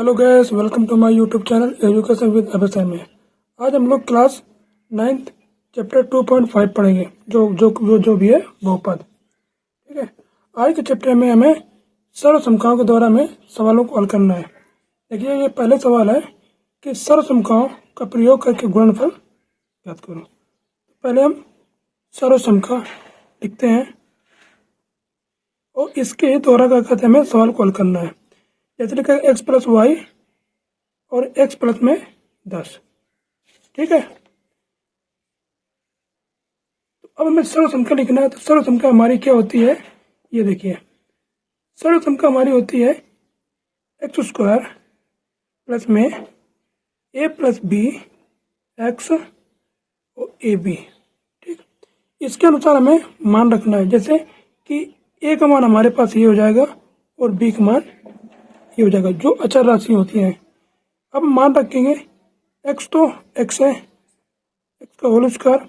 Hello guys, welcome to my YouTube channel education with Abhay में। आज हम लोग क्लास 9th चैप्टर 2.5 पढ़ेंगे, जो भी है बहुपद। ठीक है, आज के चैप्टर में हमें सर्वसंख्याओं के द्वारा हमें सवालों को हल करना है। देखिए, ये पहले सवाल है कि सर्वसंख्याओं का प्रयोग करके गुणनफल ज्ञात करो। पहले हम सर्वसंख्या लिखते हैं और इसके द्वारा क्या कहते हैं, हमें सवाल को हल करना है। जैसे लिखा है x प्लस वाई और x प्लस में 10। ठीक है, तो अब हमें सर्वसंख्या लिखना है। तो सर्वसंख्या हमारी क्या होती है, ये देखिए। सर्वसंख्या हमारी होती है एक्स स्क्वायर प्लस में ए प्लस बी एक्स और ए बी। ठीक, इसके अनुसार हमें मान रखना है। जैसे कि ए का मान हमारे पास ये हो जाएगा और बी का मान ये हो जाएगा, जो अचर राशि होती हैं। अब मान रखेंगे x, तो x है, x का होल स्क्वायर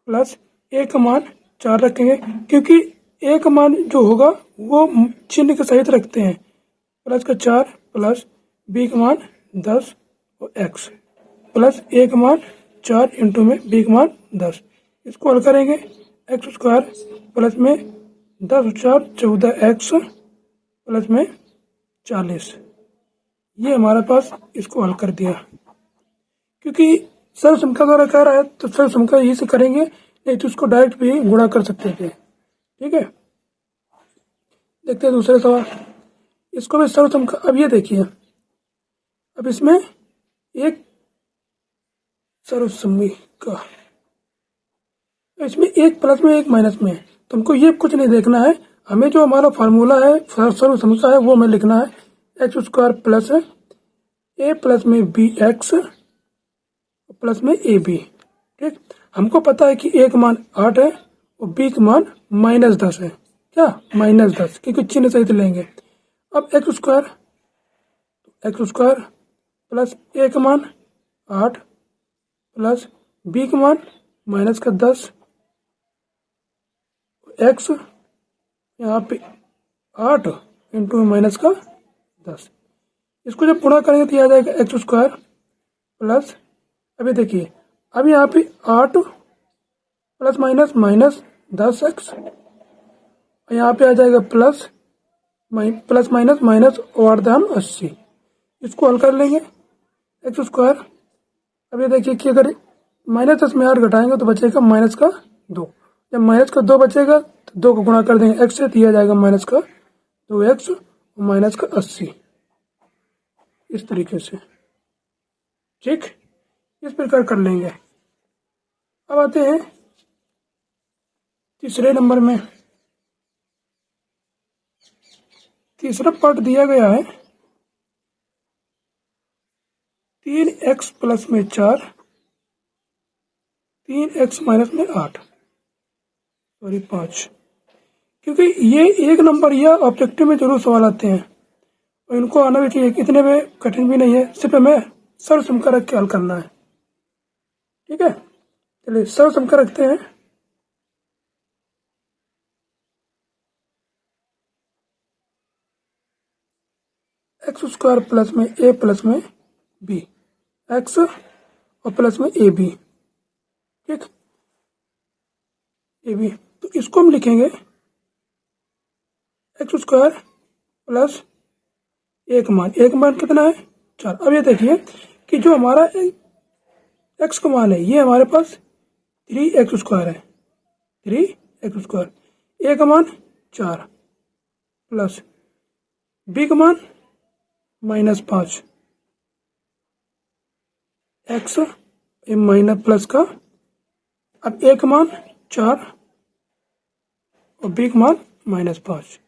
प्लस a का मान 4 रखेंगे, क्योंकि a का मान जो होगा वो चिन्ह के सहित रखते हैं। प्लस का 4 प्लस b का मान 10 और x प्लस a का मान 4 इंटू में b का मान 10। इसको हल करेंगे, एक्स स्क्वायर प्लस में 10 4 14x प्लस में 40। ये हमारे पास इसको हल कर दिया। क्योंकि सर्वसंख्या द्वारा कह रहा है तो सर्वसंख्या यही से करेंगे, नहीं तो उसको डायरेक्ट भी गुणा कर सकते थे। ठीक है, देखते हैं दूसरे सवाल। इसको भी सर्वसंख्या, अब ये देखिए, अब इसमें एक सर्वसंख्या, इसमें एक प्लस में एक माइनस में है। तुमको ये कुछ नहीं देखना है, हमें जो हमारा फार्मूला है सर्वसंख्या है वो हमें लिखना है। एक्स स्क्वायर प्लस ए प्लस में बी एक्स प्लस में ए बी। ठीक, हमको पता है कि ए का मान 8 है और बी का मान -10 है। क्या -10, क्योंकि चिन्ह सहित लेंगे। अब एक्स स्क्वायर प्लस ए का मान 8 प्लस बी का मान -10 एक्स, यहाँ पे 8 इंटू -10। इसको जब गुणा करेंगे तो आ जाएगा एक्स स्क्वायर प्लस, अभी देखिए, अब यहाँ पे 8 प्लस -10x, यहाँ पे आ जाएगा प्लस माइनस और धन 80। इसको हल कर लेंगे, एक्स स्क्वायर। अब ये देखिए कि अगर -10 में 8 घटाएंगे तो बचेगा -2। जब -2 बचेगा तो 2 को गुणा कर देंगे x से, दिया जाएगा -2x और -80। इस तरीके से। ठीक, इस प्रकार कर लेंगे। अब आते हैं तीसरे नंबर में। तीसरा पार्ट दिया गया है 3x प्लस में 4 3x माइनस में 8 सॉरी 5। क्योंकि ये एक नंबर या ऑब्जेक्टिव में जरूर सवाल आते हैं और इनको आना भी चाहिए, इतने में कठिन भी नहीं है। सिर्फ हमें सर्वसंख्या रख के हल करना है। ठीक है, चलिए सर्वसंख्या रखते हैं। एक्स स्क्वायर प्लस में ए प्लस में बी एक्स और प्लस में ए बी। ठीक, ए बी, तो इसको हम लिखेंगे एक्स स्क्वायर प्लस एक मान कितना है 4। अब ये देखिए कि जो हमारा एक्स का मान है ये हमारे पास 3x स्क्वायर है, 3x स्क्वायर। ए का मान 4 प्लस बी का मान -5 एक्स माइनस प्लस का, अब ए का मान 4 और बी का मान -5।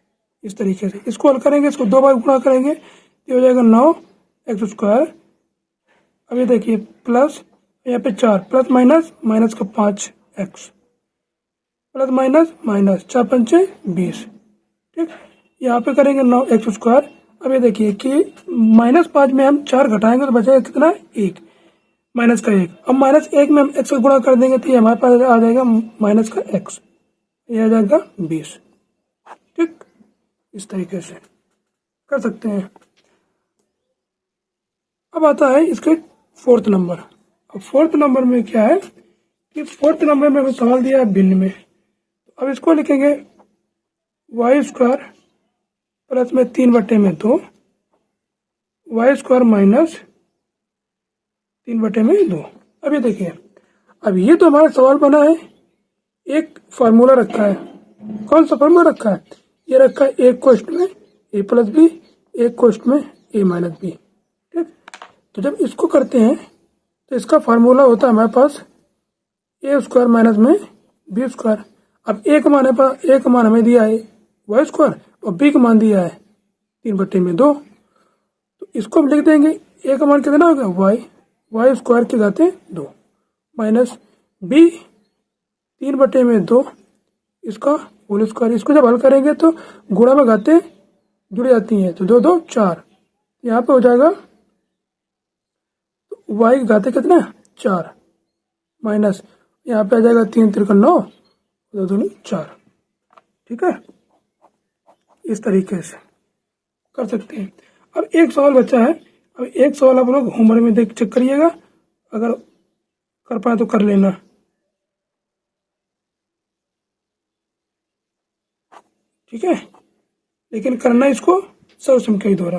इस तरीके से इसको हल करेंगे, इसको 2 बार गुणा करेंगे तो हो जाएगा 9x स्क्वायर। अब ये देखिए प्लस, यहाँ पे 4 प्लस माइनस का 5x प्लस माइनस 4 पंचे 20। ठीक, यहाँ पे करेंगे 9x स्क्वायर। अब ये देखिए कि -5 में हम 4 घटाएंगे तो बचेगा कितना, 1 माइनस का 1। अब -1 में हम x का गुणा कर देंगे तो ये हमारे पास आ जाएगा माइनस का x, ये आ जाएगा 20। ठीक, इस तरीके से कर सकते हैं। अब आता है इसके फोर्थ नंबर। अब फोर्थ नंबर में क्या है कि फोर्थ नंबर में सवाल दिया है भिन्न में। अब इसको लिखेंगे वाई स्क्वायर प्लस में 3/2 वाई स्क्वायर माइनस 3/2। अब ये देखिए, अब ये तो हमारा सवाल बना है, एक फार्मूला रखा है। कौन सा फार्मूला रखा है? ये रखा है एक क्वेश्चन में ए प्लस बी, एक क्वेश्चन में ए माइनस बी। ठीक, तो जब इसको करते हैं तो इसका फार्मूला होता है हमारे पास ए स्क्वायर माइनस में बी स्क्वायर। अब ए का मान हमें दिया है वाई स्क्वायर और बी का मान दिया है 3/2। तो इसको हम लिख देंगे, ए का मान कितना होगा वाई स्क्वायर की घाते 2 माइनस बी 3/2 इसका होल स्क्वायर। इसको जब हल करेंगे तो गुणा में घाते जुड़ जाती हैं, तो 2 2 4 यहाँ पे हो जाएगा। तो वाई घाते कितना 4 माइनस यहाँ पे आ जाएगा 3 3 9 2 2 4। ठीक है, इस तरीके से कर सकते हैं। अब एक सवाल बचा है। अब एक सवाल आप लोग होमवर्क में देख चेक करिएगा, अगर कर पाए तो कर लेना। ठीक है, लेकिन करना इसको सर्वसम्मति द्वारा।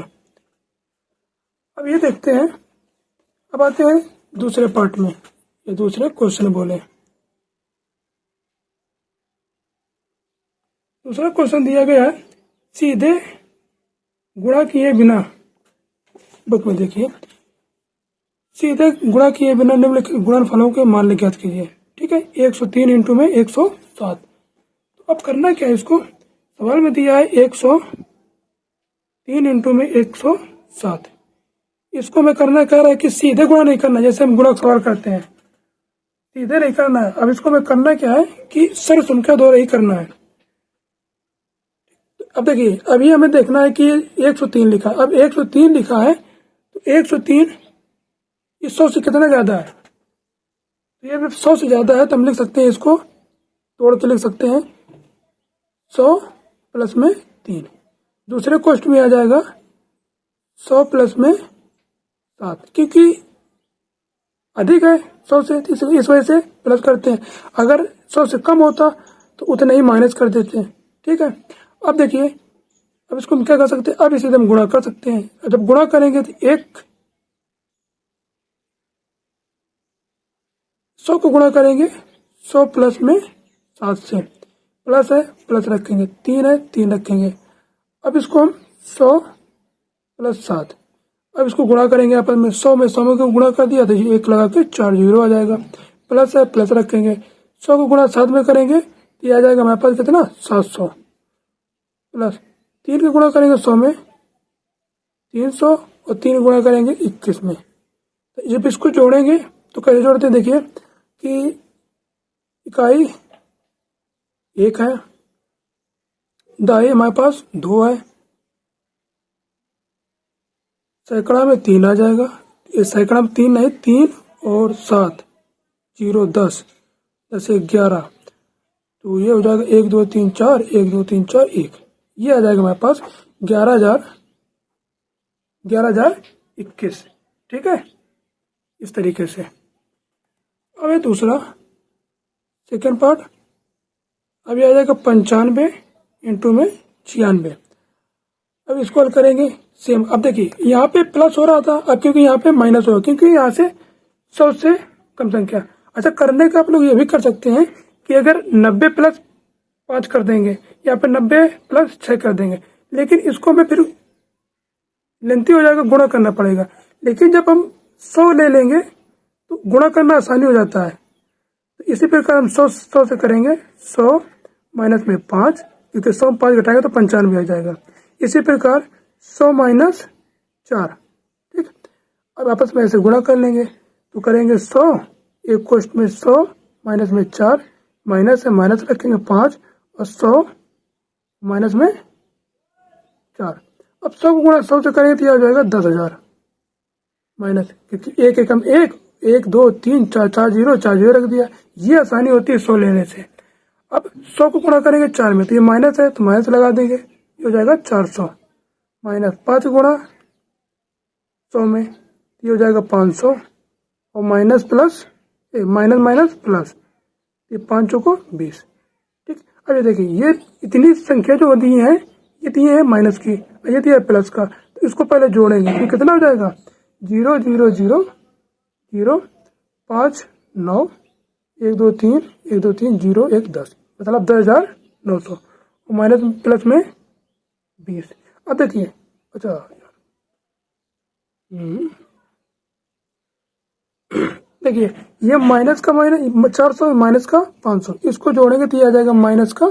अब ये देखते हैं, अब आते हैं दूसरे पार्ट में, ये दूसरे क्वेश्चन बोले। दूसरा क्वेश्चन दिया गया है सीधे गुणा किए बिना, बुक में देखिए, सीधे गुणा किए बिना निम्नलिखित गुणनफलों के मान ज्ञात कीजिए। ठीक है, 103 इंटू में 107। तो अब करना क्या है, इसको सवाल में दिया है 103 इंटू में 107। इसको मैं करना कह रहा है कि सीधे गुणा नहीं करना, जैसे हम गुणा सवाल करते हैं सीधे नहीं करना है। अब इसको मैं करना क्या है कि सर्व संख्या द्वारा ही करना है। अब देखिए, अभी हमें देखना है कि 103 लिखा, अब 103 लिखा है तो 103 इस 100 से कितना ज्यादा है, तो ये 100 से ज्यादा है तो हम लिख सकते हैं, इसको तोड़ के लिख सकते हैं 100 प्लस में 3। दूसरे क्वेश्चन में आ जाएगा 100 प्लस में 7, क्योंकि अधिक है 100 से, इस वजह से प्लस करते हैं। अगर 100 से कम होता तो उतना ही माइनस कर देते हैं। ठीक है, अब देखिए, अब इसको हम क्या कर सकते हैं, अब इसे हम गुणा कर सकते हैं। जब गुणा करेंगे तो 100 को गुणा करेंगे 100 प्लस में 7 से, प्लस है प्लस रखेंगे, 3 है 3 रखेंगे। अब इसको हम 100 प्लस 7, अब इसको गुणा करेंगे आपस में, 100 में 100 में गुणा कर दिया तो 1 लगा के 4 0 आ जाएगा। प्लस है प्लस रखेंगे, 100 को गुणा 7 में करेंगे तो आ जाएगा हमारे पास कितना 700, प्लस 3 को गुणा करेंगे 100 में 300 और 3 गुणा करेंगे 21 में। तो जब इसको जोड़ेंगे तो कैसे जोड़ते हैं, देखिए कि इकाई 1 है, दहाई हमारे पास 2 है, सैकड़ा में 3 आ जाएगा। ये सैकड़ा में 3 नहीं, 3 और 7 0 10 10 11, तो ये हो जाएगा 1 2 3 4 1 2 3 4 1, ये आ जाएगा हमारे पास 11,021। ठीक है, इस तरीके से। अब ये दूसरा सेकेंड पार्ट, अभी आ जाएगा 95 इंटू में 96। अब इसको हल करेंगे सेम। अब देखिए, यहाँ पे प्लस हो रहा था, अब क्योंकि यहाँ पे माइनस होगा, क्योंकि यहाँ से 100 से कम संख्या। अच्छा, करने का आप लोग ये भी कर सकते हैं कि अगर 90 प्लस 5 कर देंगे या फिर 90 प्लस 6 कर देंगे, लेकिन इसको हमें फिर लेंथी हो जाएगा, गुणा करना पड़ेगा। लेकिन जब हम 100 ले लेंगे तो गुणा करना आसानी हो जाता है। तो इसी प्रकार हम 100 से करेंगे 100 माइनस में 5, क्योंकि 100 में 5 घटाएंगे तो 95 आ जाएगा। इसी प्रकार 100 माइनस 4। ठीक, अब आपस में ऐसे गुणा कर लेंगे तो करेंगे 100, एक क्वेश्चन में 100 माइनस में 4, माइनस है माइनस रखेंगे 5 और 100 माइनस में 4। अब 100 को गुणा 100 से करेंगे तो आ जाएगा 10,000 माइनस, क्योंकि एक एकम 1 1 2 3 4 4 0 4 0 रख दिया। ये आसानी होती है 100 लेने से। अब 100 को गुणा करेंगे 4 में तो ये माइनस है तो माइनस लगा देंगे, ये हो जाएगा 400 माइनस 5 गुणा 100 में ये हो जाएगा 500 और minus plus minus minus plus, ये 5 को 20। ठीक, अब ये देखिए ये इतनी संख्या जो दी है ये दी है माइनस की, ये दिया है प्लस का, तो इसको पहले जोड़ेंगे तो कितना हो जाएगा 0 0 0 0 5 9 1 2 3 1 2 3 0 1 10, मतलब 10,900 और माइनस प्लस में 20। अब देखिए अच्छा देखिए ये माइनस का माइनस 400 माइनस का 500, इसको जोड़ेंगे तो ये आ जाएगा माइनस का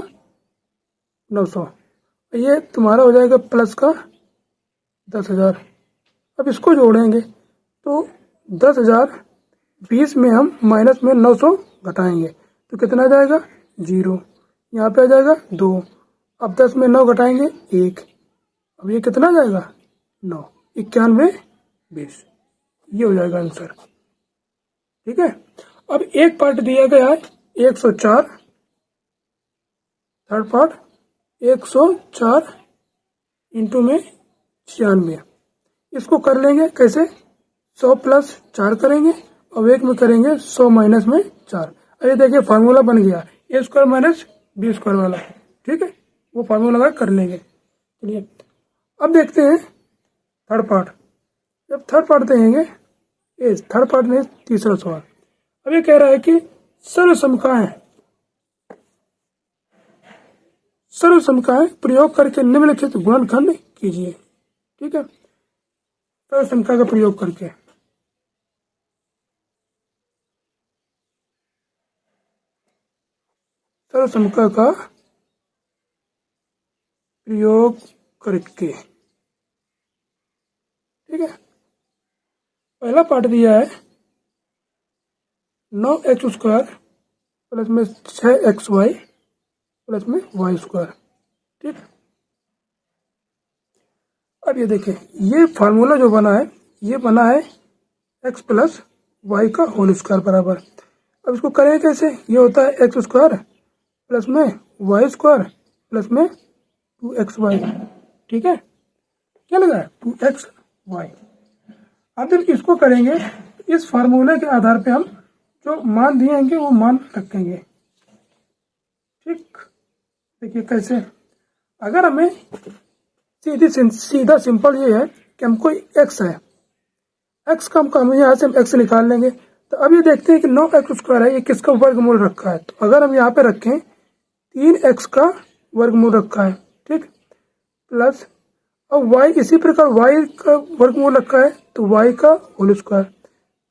900, ये तुम्हारा हो जाएगा प्लस का 10,000। अब इसको जोड़ेंगे तो 10,000 20 में हम माइनस में 900 घटाएंगे तो कितना आ जाएगा 0, यहाँ पे आ जाएगा 2, अब 10 में 9 घटाएंगे 1, अब ये कितना आ जाएगा 9, 91 20, ये हो जाएगा आंसर। ठीक है, अब एक पार्ट दिया गया है 104, थर्ड पार्ट 104 इंटू में 96, इसको कर लेंगे कैसे 100 प्लस 4 करेंगे और एक में करेंगे 100 माइनस में 4। अब ये देखिए फार्मूला बन गया ए स्क्वायर माइनस बी स्क्वायर वाला। ठीक है, वो फार्मूला लगा कर लेंगे। चलिए अब देखते हैं थर्ड पार्ट। जब थर्ड पार्ट देंगे थर्ड पार्ट में तीसरा सवाल। अब ये कह रहा है कि सर्वसमकाएं प्रयोग करके निम्नलिखित गुणनखंड कीजिए। ठीक है, सर्वसमका का प्रयोग करके सर्वसमका का प्रयोग करके। ठीक है, पहला पार्ट दिया है 9x स्क्वायर प्लस में 6xy प्लस में y स्क्वायर। ठीक, अब ये देखें ये फार्मूला जो बना है ये बना है x प्लस वाई का होल स्क्वायर बराबर। अब इसको करें कैसे, ये होता है एक्स स्क्वायर प्लस में वाई स्क्वायर प्लस में 2xy। ठीक है, क्या लगा 2xy। अब जब इसको करेंगे इस फार्मूले के आधार पे हम जो मान दिएंगे वो मान रखेंगे। ठीक, देखिए कैसे, अगर हमें सीधा सिंपल ये है कि हमको x है, x का हम यहाँ से हम x निकाल लेंगे। तो अब ये देखते हैं कि 9x स्क्वायर है, ये किसका वर्गमूल रखा है। तो अगर हम यहाँ पे रखें 3x का वर्गमूल रखा है। ठीक, प्लस अब y इसी प्रकार y का वर्गमूल रखा है तो y का होल स्क्वायर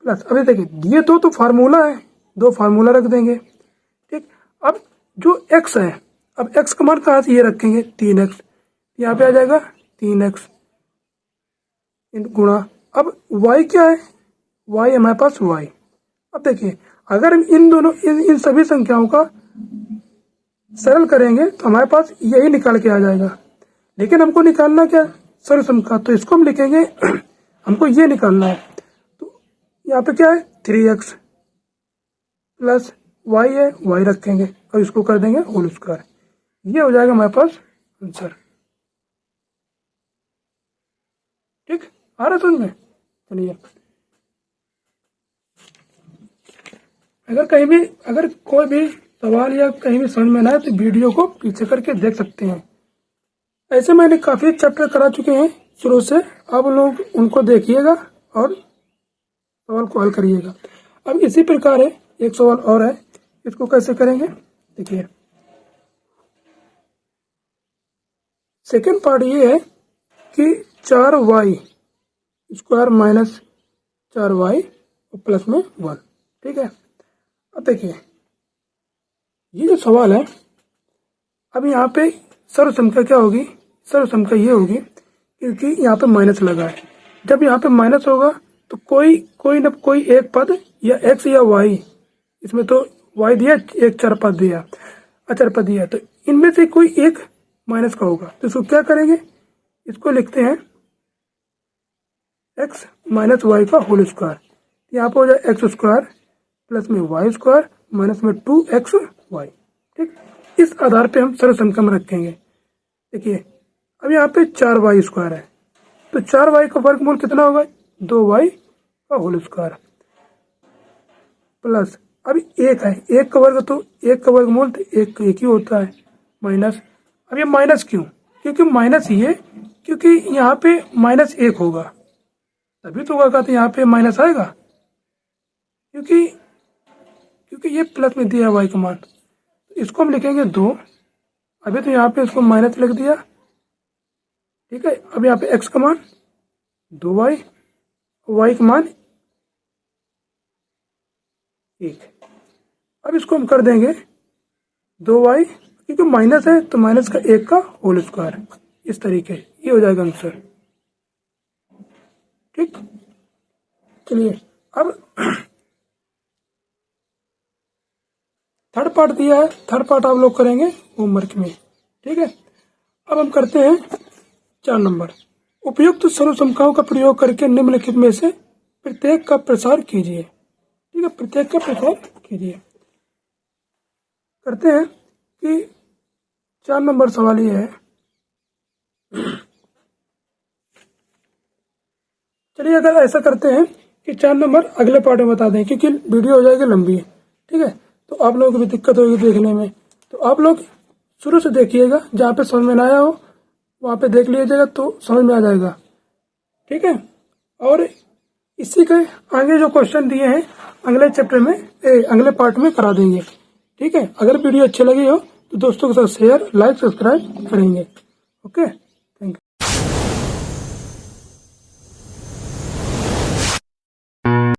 प्लस, अभी देखिए ये दो तो फार्मूला है, दो फार्मूला रख देंगे। ठीक, अब जो x है, अब x का मान कहाँ से ये रखेंगे 3x, यहाँ पे आ जाएगा 3x गुणा, अब y क्या है, y हमारे पास y। अब देखिए अगर हम इन दोनों इन सभी संख्याओं का सरल करेंगे तो हमारे पास यही निकाल के आ जाएगा। लेकिन हमको निकालना क्या सर्वसमका, तो इसको हम लिखेंगे हमको ये निकालना है। तो यहाँ पे क्या है 3x प्लस y है, y रखेंगे और इसको कर देंगे होल स्क्वायर, ये हो जाएगा हमारे पास आंसर। ठीक, आ रहा समझ में। चलिए अगर कोई भी सवाल या कहीं भी समझ में ना आए तो वीडियो को पीछे करके देख सकते हैं। ऐसे मैंने काफी चैप्टर करा चुके हैं शुरू से, आप लोग उनको देखिएगा और सवाल को हल करिएगा। अब इसी प्रकार है एक सवाल और है, इसको कैसे करेंगे देखिए। सेकेंड पार्ट ये है कि 4y square minus 4y plus में 1। ठीक है, अब देखिए ये जो सवाल है, अब यहाँ पे सर्वसमका क्या होगी, सर्वसमका ये होगी क्योंकि यहाँ पे माइनस लगा है। जब यहाँ पे माइनस होगा तो कोई न कोई एक पद या x या y, इसमें तो y दिया, एक चर पद दिया, अचर पद दिया, तो इनमें से कोई एक माइनस का होगा। तो इसको क्या करेंगे, इसको लिखते हैं x माइनस वाई का होल स्क्वायर। यहाँ पे हो जाए एक्स स्क्वायर प्लस में वाई स्क्वायर माइनस में 2xy। ठीक, इस आधार पे हम सर्वसमका में रखेंगे। देखिए अब यहाँ पे 4y स्क्वायर है तो 4y का वर्गमूल कितना होगा 2y का होल स्क्वायर प्लस, अभी एक है, एक का वर्ग तो एक का वर्गमूल तो एक ही होता है, माइनस। अब ये माइनस क्यों? क्योंकि माइनस ये, क्योंकि यहाँ पे माइनस एक होगा तभी तो होगा, तो यहाँ पे माइनस आएगा, क्योंकि ये प्लस में दिया है y का मान, तो इसको हम लिखेंगे 2। अभी तो यहाँ पे इसको माइनस लिख दिया, ठीक है। अब यहाँ पे x का मान 2y, y का मान 1। अब इसको हम कर देंगे 2y, क्योंकि माइनस है तो माइनस का 1 का होल स्क्वायर, इस तरीके ये हो जाएगा आंसर, ठीक। चलिए अब थर्ड पार्ट दिया है, थर्ड पार्ट आप लोग करेंगे होमवर्क में, ठीक है। अब हम करते हैं 4 नंबर। उपयुक्त सर्वसंख्याओं का प्रयोग करके निम्नलिखित में से प्रत्येक का प्रसार कीजिए, ठीक है। प्रत्येक का प्रसार कीजिए। करते हैं कि 4 नंबर सवाल ये है, चलिए अगर ऐसा करते हैं कि 4 नंबर अगले पार्ट में बता दें, क्योंकि वीडियो हो जाएगी लंबी, ठीक है, तो आप लोगों को भी दिक्कत होगी देखने में। तो आप लोग शुरू से देखिएगा, जहाँ पे समझ में ना आया हो वहाँ पे देख लीजिएगा तो समझ में आ जाएगा, ठीक है। और इसी के आगे जो क्वेश्चन दिए हैं अगले चैप्टर में, अगले पार्ट में करा देंगे, ठीक है। अगर वीडियो अच्छी लगी हो तो दोस्तों के साथ शेयर, लाइक, सब्सक्राइब करेंगे, ओके।